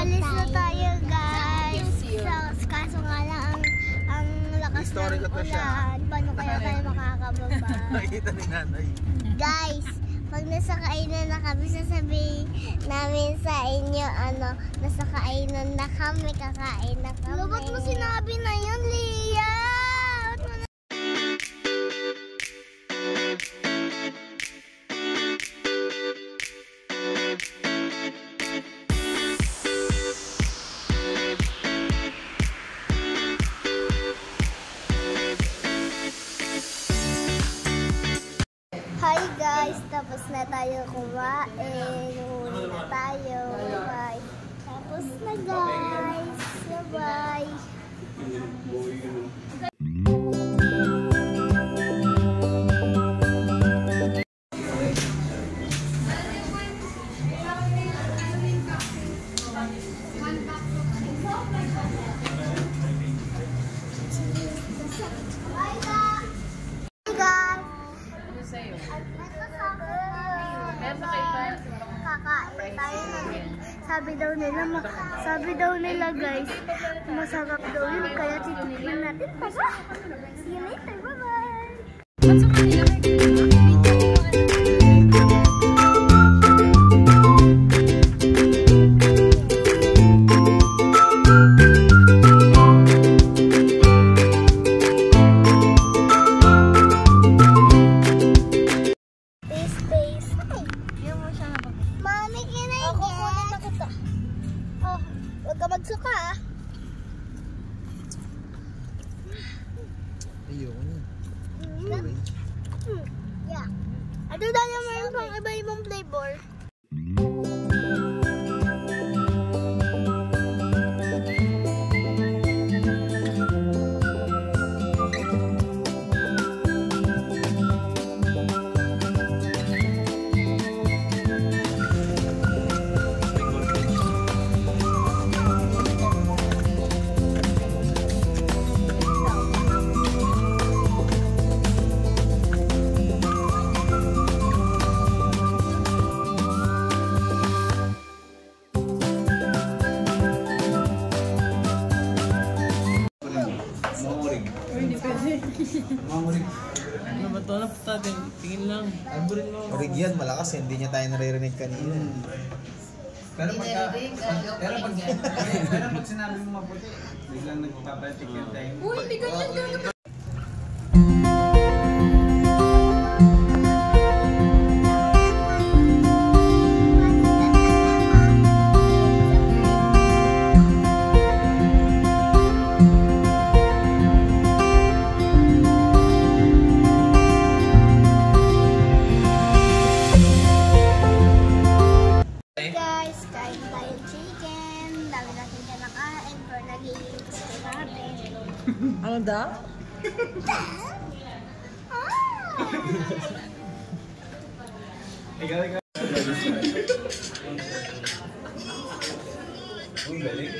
Aalis na tayo, guys. Kaso nga lang, ang lakas ng ulan. Paano kaya tayo makakababa? Nakita ni nanay. Guys, pag nasa kainan na kami, sasabihin namin sa inyo, nasa kainan na kami, kakain na kami. Ba't mo sinabi na yun, Lia? Hi guys, tapos na tayo kumain. Huli na tayo. Bye. Tapos na guys. Bye. Sabi daw nila guys, masarap daw yun, kaya titikman natin. Tara! See you later, bye-bye! Huwag ka magsuka ah. Ayoko na. Yeah. Ano dahil mayroon pang iba-ibang flavor? Ano ba ito? Tingin lang. Orig yan, malakas. Hindi niya tayo naririnig kanina. Pero pag sinabi mo maputi, biglang nagpapatik yung time. Uy, hindi ganyan. Ano daw? Ikaw. Uy, galing.